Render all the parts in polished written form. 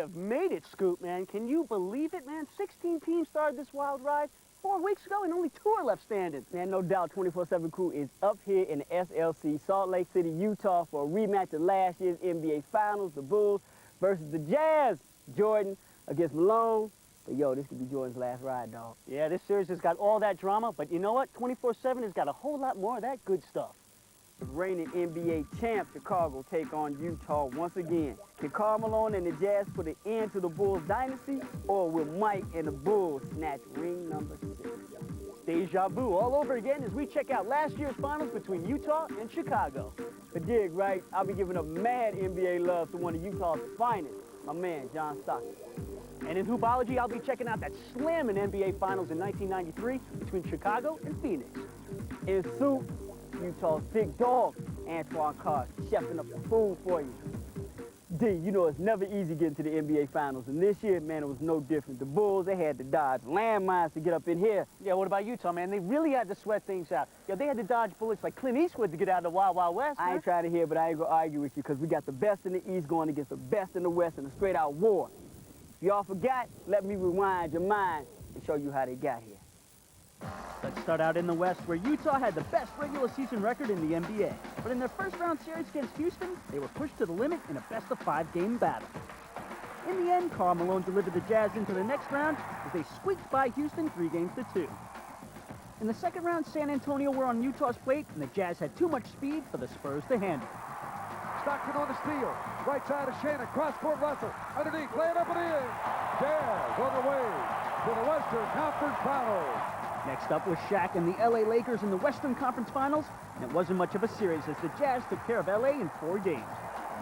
have made it, Scoop, man. Can you believe it, man? 16 teams started this wild ride 4 weeks ago, and only 2 are left standing. Man, no doubt 24/7 Crew is up here in the SLC, Salt Lake City, Utah, for a rematch of last year's NBA Finals, the Bulls versus the Jazz. Jordan against Malone. But, yo, this could be Jordan's last ride, dog. Yeah, this series has got all that drama, but you know what? 24/7 has got a whole lot more of that good stuff. The reigning NBA champ, Chicago, take on Utah once again. Can Karl Malone and the Jazz put an end to the Bulls dynasty, or will Mike and the Bulls snatch ring number 6? Deja vu all over again as we check out last year's finals between Utah and Chicago. A dig, right? I'll be giving a mad NBA love to one of Utah's finest, my man, John Stockton. And in Hoopology, I'll be checking out that slamming NBA Finals in 1993 between Chicago and Phoenix. In Soup, Utah's big dog, Antoine Carr, chefing up the food for you. D, you know it's never easy getting to the NBA Finals, and this year, man, it was no different. The Bulls, they had to dodge landmines to get up in here. Yeah, what about Utah, man? They really had to sweat things out. Yeah, they had to dodge bullets like Clint Eastwood to get out of the Wild Wild West. I ain't trying to hear, but I ain't gonna argue with you, because we got the best in the East going against the best in the West in a straight-out war. If y'all forgot, let me rewind your mind and show you how they got here. Let's start out in the West, where Utah had the best regular season record in the NBA. But in their first round series against Houston, they were pushed to the limit in a best-of-5 game battle. In the end, Karl Malone delivered the Jazz into the next round as they squeaked by Houston 3-2. In the second round, San Antonio were on Utah's plate, and the Jazz had too much speed for the Spurs to handle. Stockton on the steal. Right side of Shannon. Cross-court Russell. Underneath. Play it up and in. Jazz on the way to the Western Conference Finals. Next up was Shaq and the LA Lakers in the Western Conference Finals, and it wasn't much of a series as the Jazz took care of LA in 4 games.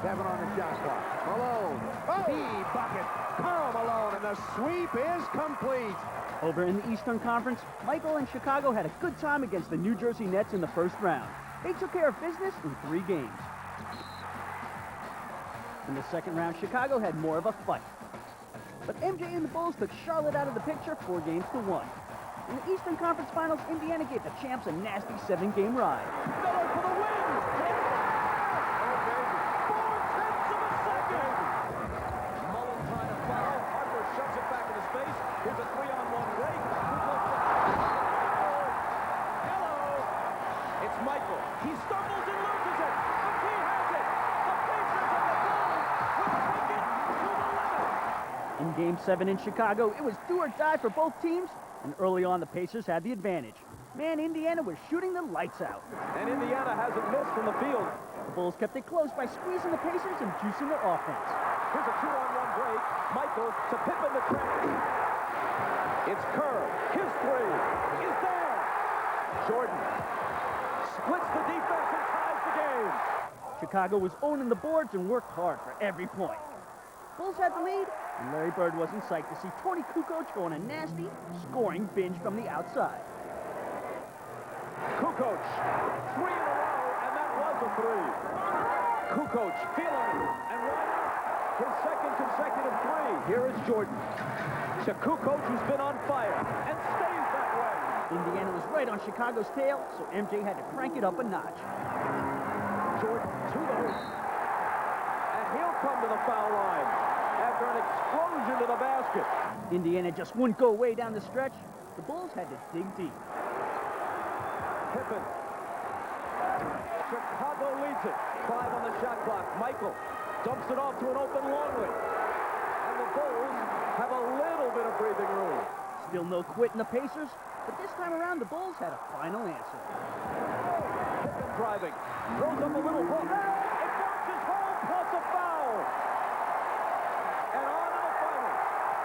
7 on the shot clock. Malone. The bucket. Karl Malone, and the sweep is complete. Over in the Eastern Conference, Michael and Chicago had a good time against the New Jersey Nets in the first round. They took care of business in 3 games. In the second round, Chicago had more of a fight. But MJ and the Bulls took Charlotte out of the picture 4-1. In the Eastern Conference Finals, Indiana gave the champs a nasty 7-game ride. Miller for the win! 4/10 of a second! Mullen trying to foul. Harper shoves it back into space. Here's a 3-on-1 break. Hello! It's Michael. He stumbles and loses it. But he has it. The Pacers and the Bulls will take it to the limit. In Game 7 in Chicago, it was do or die for both teams, and early on, the Pacers had the advantage. Man, Indiana was shooting the lights out. And Indiana hasn't missed from the field. The Bulls kept it close by squeezing the Pacers and juicing their offense. Here's a 2-on-1 break. Michael to Pippen the track. It's Kerr. His 3 is there. Jordan splits the defense and ties the game. Chicago was owning the boards and worked hard for every point. Bulls had the lead, and Larry Bird wasn't psyched to see Tony Kukoc go on a nasty scoring binge from the outside. Kukoc, 3 in a row, and that was a 3. Kukoc feeling it, and right, his second consecutive 3. Here is Jordan. To Kukoc, who's been on fire, and stays that way. Indiana was right on Chicago's tail, so MJ had to crank it up a notch. Jordan to the hoop. And he'll come to the foul line after an explosion to the basket. Indiana just wouldn't go away down the stretch. The Bulls had to dig deep. Pippen. Chicago leads it. 5 on the shot clock. Michael dumps it off to an open Longley. And the Bulls have a little bit of breathing room. Still no quit in the Pacers, but this time around the Bulls had a final answer. Pippen driving. Throws up a little hook. It bounces home plus a foul. And on to the final.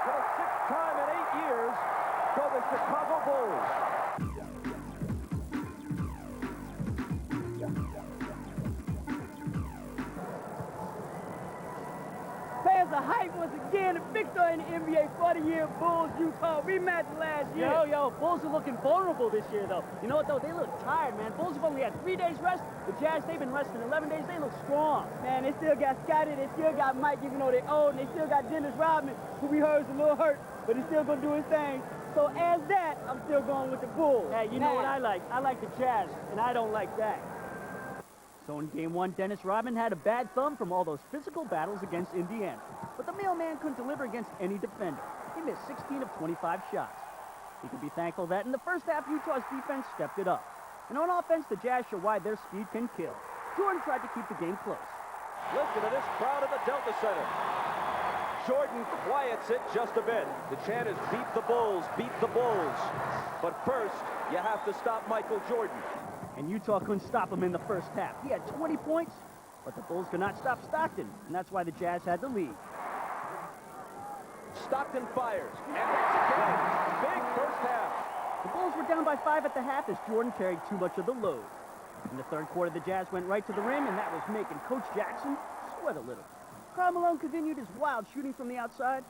For the 6th time in 8 years go the Chicago Bulls. Fans are hyped once again. A victory in the NBA 40-year Bulls Utah rematch last year. Yo, Bulls are looking vulnerable this year, though. You know what, though? They look tired, man. Bulls have only had 3 days rest. The Jazz, they've been resting 11 days. They look strong. Man, they still got Scotty. They still got Mike, even though they're old. And they still got Dennis Rodman, who we heard is a little hurt, but he's still going to do his thing. So as that, I'm still going with the Bulls. Hey, you know what I like? I like the Jazz, and I don't like that. So in Game 1, Dennis Rodman had a bad thumb from all those physical battles against Indiana. But the mailman couldn't deliver against any defender. He missed 16 of 25 shots. He could be thankful that in the first half, Utah's defense stepped it up. And on offense, the Jazz show why their speed can kill. Jordan tried to keep the game close. Listen to this crowd at the Delta Center. Jordan quiets it just a bit. The chant is beat the Bulls, beat the Bulls. But first, you have to stop Michael Jordan. And Utah couldn't stop him in the first half. He had 20 points, but the Bulls could not stop Stockton, and that's why the Jazz had the lead. Stockton fires, and it's again. Big first half. The Bulls were down by 5 at the half as Jordan carried too much of the load. In the third quarter, the Jazz went right to the rim, and that was making Coach Jackson sweat a little. Karl Malone continued his wild shooting from the outside,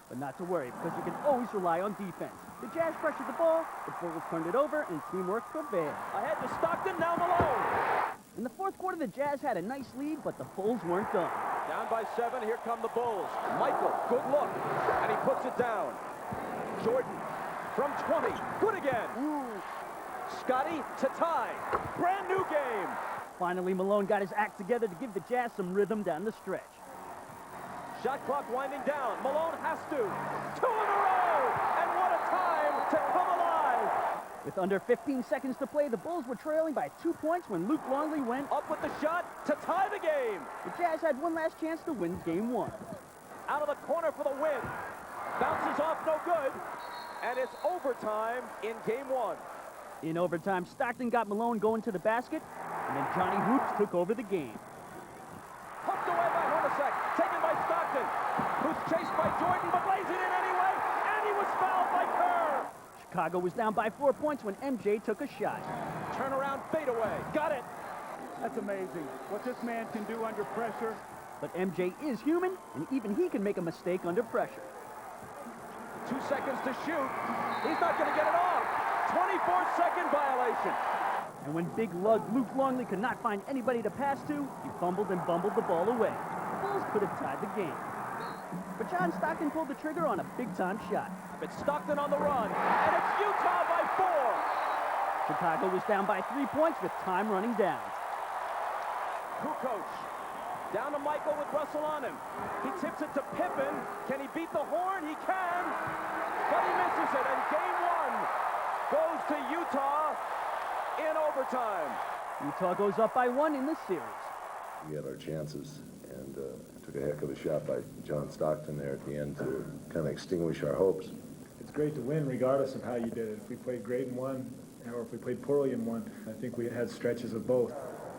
but not to worry, because you can always rely on defense. The Jazz pressured the ball, the Bulls turned it over, and teamwork prevailed. Ahead to Stockton, now Malone. In the fourth quarter, the Jazz had a nice lead, but the Bulls weren't done. Down by 7, here come the Bulls. Michael, good look, and he puts it down. Jordan from 20, good again. Scotty to tie, brand new game. Finally, Malone got his act together to give the Jazz some rhythm down the stretch. Shot clock winding down, Malone has to. 2 in a row, and what a time to come alive. With under 15 seconds to play, the Bulls were trailing by 2 points when Luke Longley went Up with the shot to tie the game. The Jazz had one last chance to win Game 1. Out of the corner for the win. Bounces off, no good. And it's overtime in Game 1. In overtime, Stockton got Malone going to the basket, and then Johnny Hoops took over the game. Pumped away by Hornacek, taken by Stockton, who's chased by Jordan, but lays it in anyway, and he was fouled by Kerr. Chicago was down by 4 points when MJ took a shot. Turnaround fadeaway, got it. That's amazing, what this man can do under pressure. But MJ is human, and even he can make a mistake under pressure. 2 seconds to shoot. He's not going to get it off. 24-second violation. And when big lug Luke Longley could not find anybody to pass to, he fumbled and bumbled the ball away. The Bulls could have tied the game. But John Stockton pulled the trigger on a big-time shot. It's Stockton on the run, and it's Utah by 4. Chicago was down by 3 points with time running down. Kukoc down to Michael with Russell on him. He tips it to Pippen. Can he beat the horn? He can, but he misses it, and Game 1 goes to Utah in overtime. Utah goes up by 1 in the series. We had our chances and took a heck of a shot by John Stockton there at the end to kind of extinguish our hopes. It's great to win regardless of how you did it. If we played great and won, or if we played poorly and won, I think we had stretches of both.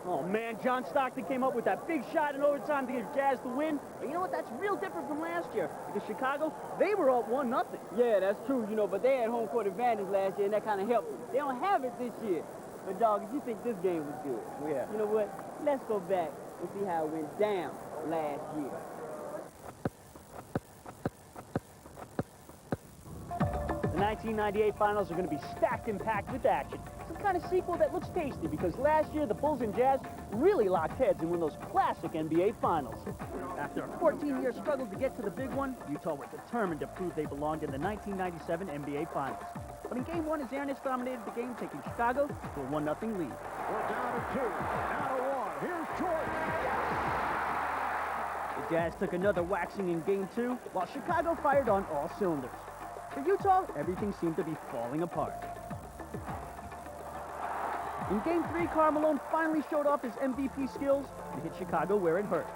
Oh, man, John Stockton came up with that big shot in overtime to give Jazz the win. But you know what? That's real different from last year. Because Chicago, they were up 1-0. Yeah, that's true, but they had home court advantage last year, and that kind of helped them. They don't have it this year. But, dog, if you think this game was good, Yeah. You know what? Let's go back and see how it went down last year. The 1998 finals are going to be stacked and packed with action. Some kind of sequel that looks tasty because last year the Bulls and Jazz really locked heads in one of those classic NBA finals. After a 14-year struggle to get to the big one, Utah were determined to prove they belonged in the 1997 NBA finals. But in Game 1, Azanis dominated the game, taking Chicago to a 1-0 lead. We're down to 2, down to 1. Here's Jordan. The Jazz took another waxing in Game 2, while Chicago fired on all cylinders. For Utah, everything seemed to be falling apart. In Game 3, Karl Malone finally showed off his MVP skills and hit Chicago where it hurt.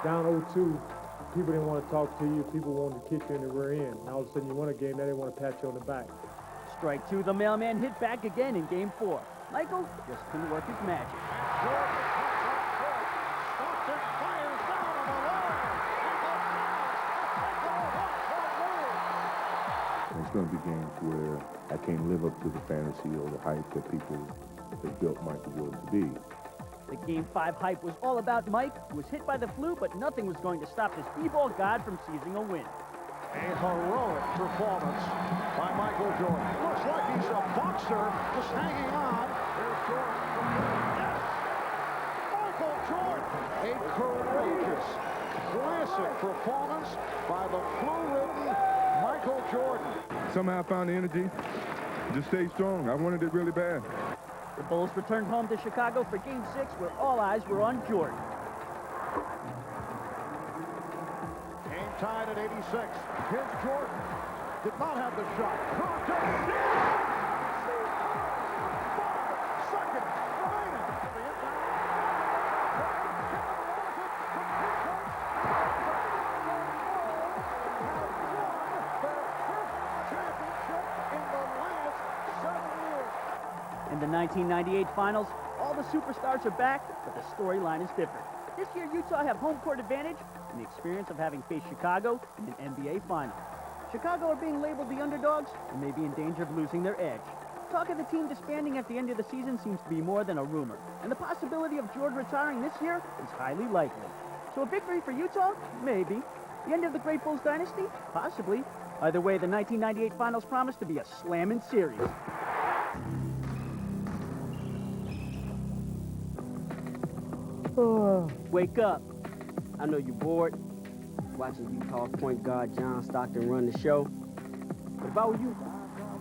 Down 0-2, people didn't want to talk to you. People wanted to kick you in the rear end. And all of a sudden, you won a game, now they want to pat you on the back. Strike 2, the mailman hit back again in Game 4. Michael just couldn't work his magic. It's going to be games where I can't live up to the fantasy or the hype that people have built Michael Jordan to be. The Game 5 hype was all about Mike, who was hit by the flu, but nothing was going to stop this b-ball god from seizing a win. A heroic performance by Michael Jordan. Looks like he's a boxer just hanging on. There's Jordan. Yes! Michael Jordan. A courageous, classic performance by the flu-ridden Michael Jordan. Somehow I found the energy to stay strong. I wanted it really bad. The Bulls returned home to Chicago for Game 6, where all eyes were on Jordan. Game tied at 86. Here's Jordan. Did not have the shot. In the 1998 finals, all the superstars are back, but the storyline is different. This year, Utah have home court advantage and the experience of having faced Chicago in an NBA final. Chicago are being labeled the underdogs and may be in danger of losing their edge. Talk of the team disbanding at the end of the season seems to be more than a rumor, and the possibility of Jordan retiring this year is highly likely. So a victory for Utah? Maybe. The end of the Great Bulls dynasty? Possibly. Either way, the 1998 finals promise to be a slamming series. Wake up. I know you're bored watching Utah's point guard John Stockton run the show. But if I were you,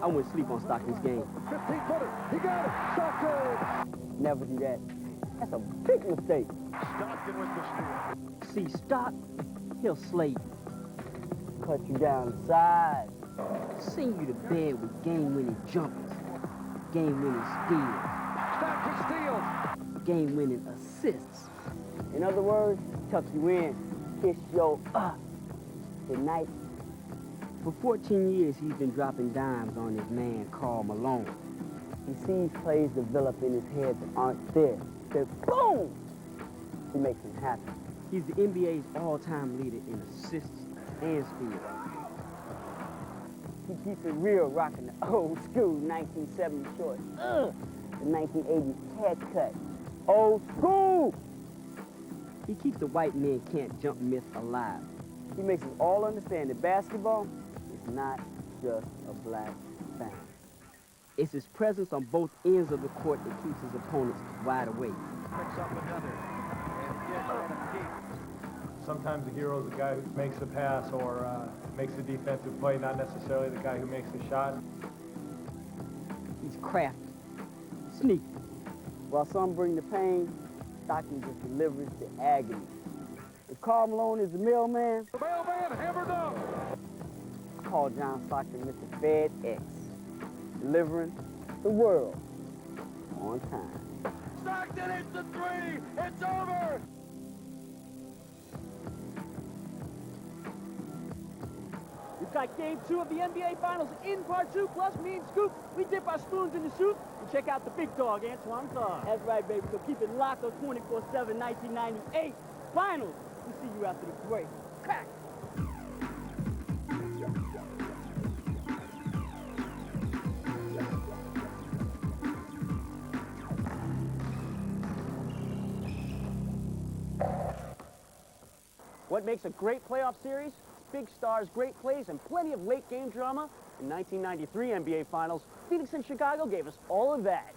I wouldn't sleep on Stockton's game. 15-footer. He got it. Stockton. Never do that. That's a big mistake. Stockton with the steal. See Stock, he'll slay you. Cut you down the side. Send you to bed with game-winning jumpers, game-winning steals, Stockton steals. game-winning assists. In other words, tuck you in, kiss your goodnight. For 14 years, he's been dropping dimes on his man, Karl Malone. He sees plays develop in his head that aren't there. Then boom! He makes him happy. He's the NBA's all-time leader in assists and steals. He keeps it real rocking the old school 1970 shorts. The 1980s haircut. Old school! He keeps the white man can't jump myth alive. He makes us all understand that basketball is not just a black thing. It's his presence on both ends of the court that keeps his opponents wide awake. Picks up another. And gets on a deep. Sometimes the hero is the guy who makes the pass or makes the defensive play, not necessarily the guy who makes the shot. He's crafty, sneaky. While some bring the pain, Stockton just delivers the agony. If Karl Malone is the mailman, The mailman hammered up. I call John Stockton Mr. FedEx, delivering the world on time. Stockton hits the three. It's over. We've got Game 2 of the NBA Finals in Part 2, plus me and Scoop. We dip our spoons in the soup and check out the big dog, Antoine Carr. That's right, baby. So keep it locked on 24/7, 1998 Finals. We'll see you after the break. Crack! What makes a great playoff series? Big stars, great plays, and plenty of late game drama. In 1993 NBA Finals, Phoenix and Chicago gave us all of that.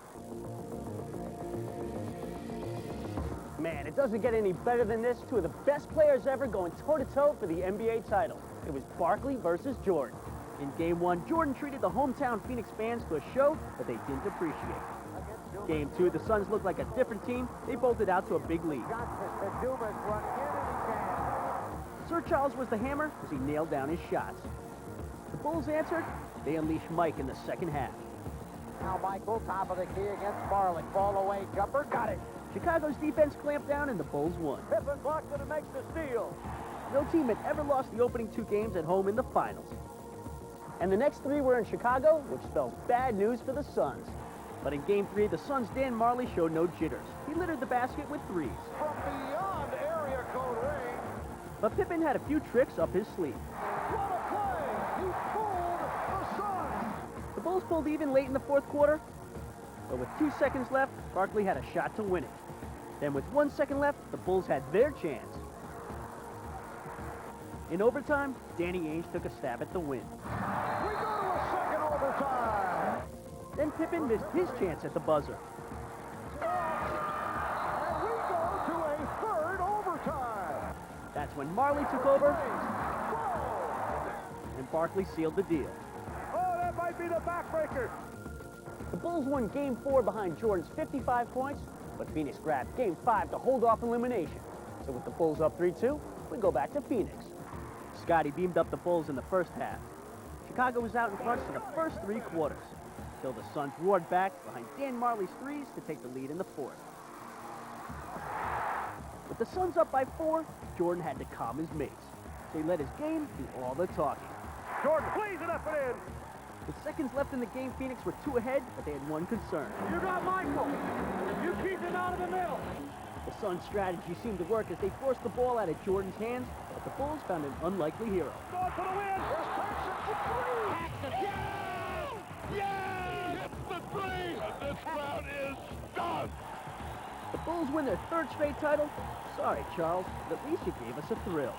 Man, it doesn't get any better than this. Two of the best players ever going toe-to-toe for the NBA title. It was Barkley versus Jordan. In Game 1, Jordan treated the hometown Phoenix fans to a show that they didn't appreciate. Game 2, the Suns looked like a different team. They bolted out to a big lead. Sir Charles was the hammer as he nailed down his shots. The Bulls answered. They unleashed Mike in the second half. Now Michael, top of the key against Marlin. Ball away, jumper, got it. Chicago's defense clamped down and the Bulls won. Pippen blocked it and makes the steal. No team had ever lost the opening 2 games at home in the finals. And the next 3 were in Chicago, which spells bad news for the Suns. But in Game 3, the Suns' Dan Marley showed no jitters. He littered the basket with threes. From beyond area code range. But Pippen had a few tricks up his sleeve. What a play! He fooled the Suns. The Bulls pulled even late in the fourth quarter, but with 2 seconds left, Barkley had a shot to win it. Then with 1 second left, the Bulls had their chance. In overtime, Danny Ainge took a stab at the win. We go to a second overtime. Then Pippen missed his chance at the buzzer. And we go to a third overtime. That's when Marley took over, and Barkley sealed the deal. Oh, that might be the backbreaker. The Bulls won Game 4 behind Jordan's 55 points, but Phoenix grabbed Game 5 to hold off elimination. So with the Bulls up 3-2, we go back to Phoenix. Scotty beamed up the Bulls in the first half. Chicago was out in front for the first 3 quarters, until the Suns roared back behind Dan Marley's threes to take the lead in the fourth. With the Suns up by 4, Jordan had to calm his mates, so he let his game do all the talking. Jordan plays it up and in. With seconds left in the game, Phoenix were 2 ahead, but they had one concern. You got Michael. You keep him out of the middle. The Suns' strategy seemed to work as they forced the ball out of Jordan's hands, but the Bulls found an unlikely hero. Going for the win. Here's Paxson for three. Yes! Yes! Hits the three. And this crowd is done. The Bulls win their 3rd straight title. Sorry, Charles, but at least you gave us a thrill.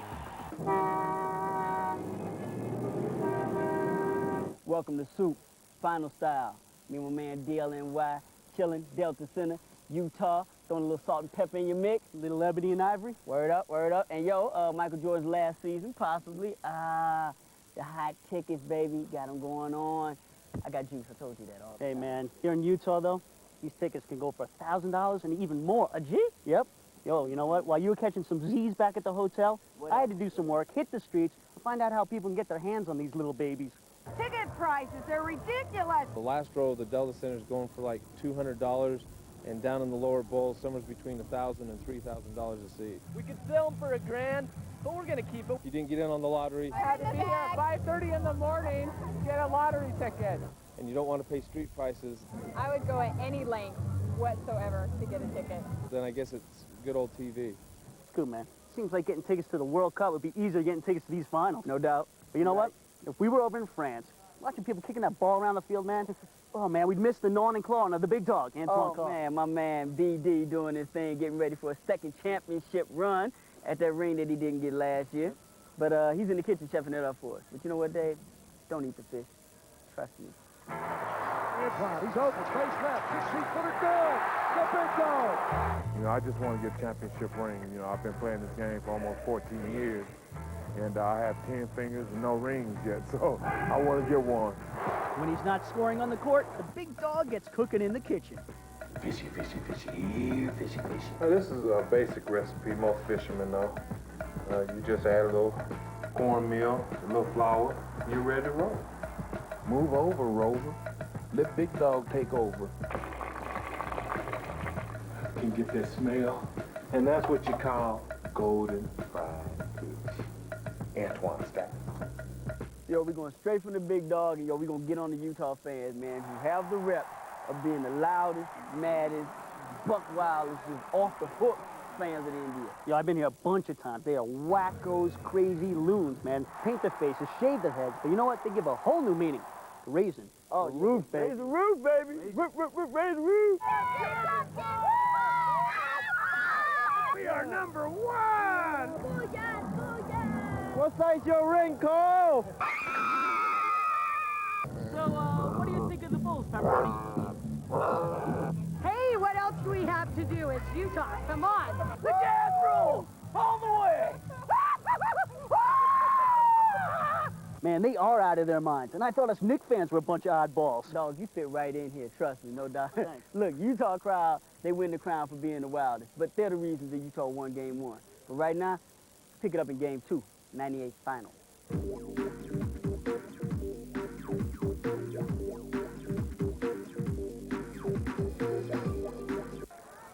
Welcome to Soup, Final Style. Me and my man DLNY, chilling, Delta Center, Utah, throwing a little salt and pepper in your mix, little ebony and ivory. Word up, word up. And yo, Michael Jordan's last season, possibly. The hot tickets, baby, got them going on. I got juice, I told you that all the Hey, time. man, here in Utah, though, these tickets can go for $1,000 and even more. A G? Yep. Yo, you know what? While you were catching some Z's back at the hotel, What I up? had to do some work, hit the streets, and find out how people can get their hands on these little babies. Ticket prices, they're ridiculous. The last row of the Delta Center is going for like $200, and down in the lower bowl, somewhere's between $1,000 and $3,000 a seat. We could sell them for $1,000, but we're going to keep it. You didn't get in on the lottery, I had to be here at 5:30 in the morning to get a lottery ticket. and you don't want to pay street prices, I would go at any length whatsoever to get a ticket. then I guess it's good old TV. It's good, man. Seems like getting tickets to the World Cup would be easier than getting tickets to these finals. No doubt. But you know what? If we were over in France, watching people kicking that ball around the field, man, oh, man, we'd miss the gnawing and clawing of the big dog, Antoine Oh, Carr. man, my man BD doing his thing, getting ready for a 2nd championship run at that ring that he didn't get last year. But he's in the kitchen chefing it up for us. But you know what, Dave? Don't eat the fish. Trust me. He's open, face left, 16-footer good. The big dog. You know, I just want to get a championship ring. You know, I've been playing this game for almost 14 years, and I have 10 fingers and no rings yet, so I want to get one. When he's not scoring on the court, the big dog gets cooking in the kitchen. Fishy, fishy, fishy, fishy, fishy. This is a basic recipe most fishermen know. You just add a little cornmeal, a little flour, you're ready to roll. Move over, Rover. Let Big Dog take over. You can get that smell, and that's what you call golden fried fish. Antoine Scott. Yo, we're going straight from the big dog, and yo, we're going to get on the Utah fans, man, who have the rep of being the loudest, maddest, buck wildest, just off the hook fans of the NBA. Yo, I've been here a bunch of times. They are wackos, crazy loons, man. Paint their faces, shave their heads, but you know what? They give a whole new meaning to raising Oh, the roof, baby. Raise the roof, baby. Raise the roof. We are number 1. What size your ring, Cole? So, what do you think of the Bulls, Pepperoni? Hey, what else do we have to do? It's Utah. Come on. The gas rule, all the way. Man, they are out of their minds, and I thought us Knicks fans were a bunch of oddballs. Dog, you fit right in here, trust me, no doubt. Thanks. Look, Utah crowd, they win the crown for being the wildest, but they're the reason that Utah won Game 1. But right now, pick it up in Game 2, 98 final.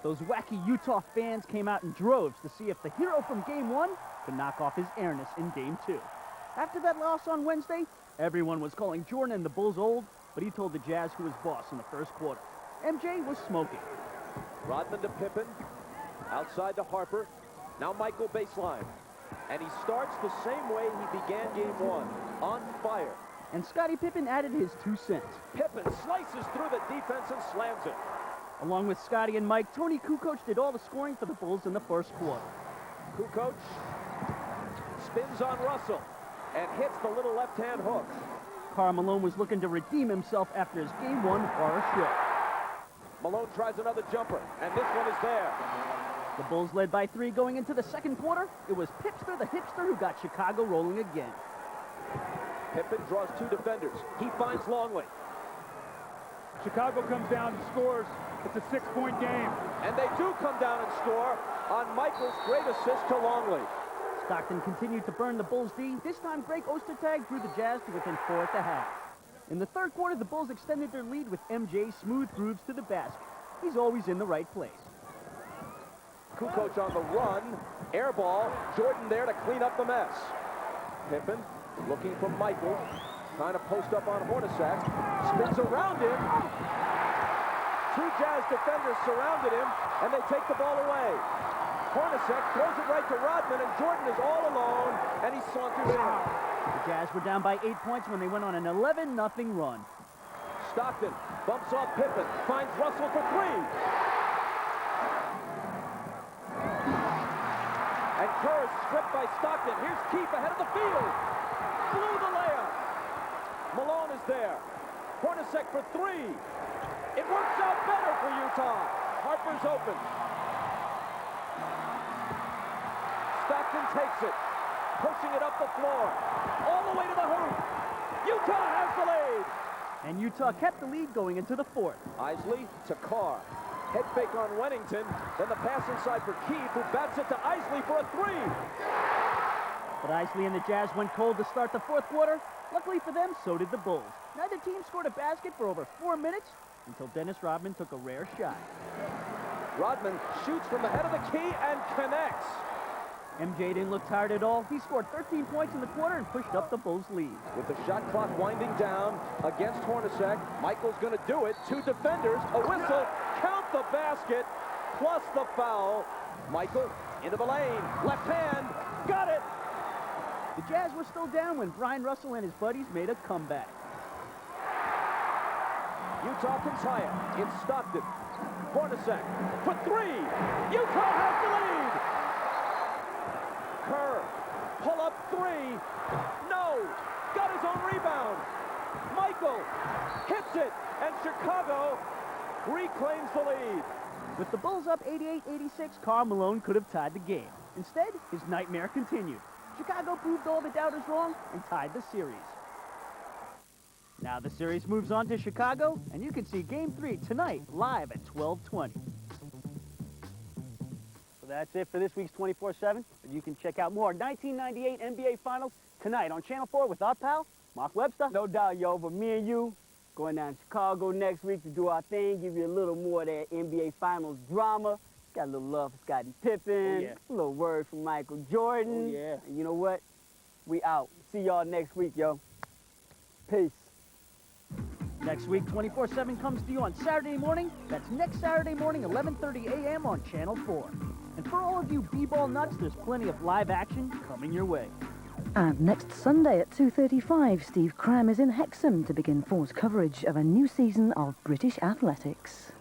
Those wacky Utah fans came out in droves to see if the hero from Game 1 could knock off his airness in Game 2. After that loss on Wednesday, everyone was calling Jordan and the Bulls old, but he told the Jazz who was boss in the first quarter. MJ was smoking. Rodman to Pippen, outside to Harper. Now Michael baseline. And he starts the same way he began Game 1, on fire. And Scottie Pippen added his 2 cents. Pippen slices through the defense and slams it. Along with Scottie and Mike, Tony Kukoc did all the scoring for the Bulls in the first quarter. Kukoc spins on Russell and hits the little left-hand hook. Karl Malone was looking to redeem himself after his Game 1 horror show. Malone tries another jumper, and this one is there. The Bulls led by 3 going into the second quarter. It was Pipster the hipster who got Chicago rolling again. Pippen draws 2 defenders. He finds Longley. Chicago comes down and scores, it's a 6-point game. And they do come down and score on Michael's great assist to Longley. Stockton continued to burn the Bulls D. This time, Greg Ostertag drew the Jazz to within 4 at the half. In the third quarter, the Bulls extended their lead with MJ smooth grooves to the basket. He's always in the right place. Kukoc on the run, air ball, Jordan there to clean up the mess. Pippen looking for Michael, trying to post up on Hornacek, spins around him. 2 Jazz defenders surrounded him, and they take the ball away. Hornacek throws it right to Rodman, and Jordan is all alone, and he saunters out. The Jazz were down by 8 points when they went on an 11-0 run. Stockton bumps off Pippen, finds Russell for 3. And Kerr is stripped by Stockton. Here's Keefe ahead of the field. Blew the layup. Malone is there. Hornacek for 3. It works out better for Utah. Harper's open. Stockton takes it, pushing it up the floor, all the way to the hoop. Utah has the lead. And Utah kept the lead going into the fourth. Isley to Carr. Head fake on Wennington, then the pass inside for Keefe, who bats it to Isley for a 3. But Isley and the Jazz went cold to start the fourth quarter. Luckily for them, so did the Bulls. Neither team scored a basket for over 4 minutes until Dennis Rodman took a rare shot. Rodman shoots from the head of the key and connects. MJ didn't look tired at all. He scored 13 points in the quarter and pushed up the Bulls' lead. With the shot clock winding down against Hornacek, Michael's going to do it. 2 defenders, a whistle, count the basket, plus the foul. Michael into the lane, left hand, got it. The Jazz were still down when Brian Russell and his buddies made a comeback. Utah can tie it. It's Stockton. Hornacek for 3. Utah has the lead. Kerr, pull up 3. No, got his own rebound. Michael hits it, and Chicago reclaims the lead. With the Bulls up 88-86, Karl Malone could have tied the game. Instead, his nightmare continued. Chicago proved all the doubters wrong and tied the series. Now the series moves on to Chicago, and you can see Game 3 tonight live at 12:20. So that's it for this week's 24/7. You can check out more 1998 NBA Finals tonight on Channel 4 with our pal, Mark Webster. No doubt, yo, but me and you going down to Chicago next week to do our thing, give you a little more of that NBA Finals drama. Got a little love for Scottie Pippen, a little word from Michael Jordan. Oh, yeah. And you know what? We out. See y'all next week, yo. Peace. Next week, 24/7 comes to you on Saturday morning. That's next Saturday morning, 11:30 a.m. on Channel 4. And for all of you b-ball nuts, there's plenty of live action coming your way. And next Sunday at 2:35, Steve Cram is in Hexham to begin 4's coverage of a new season of British athletics.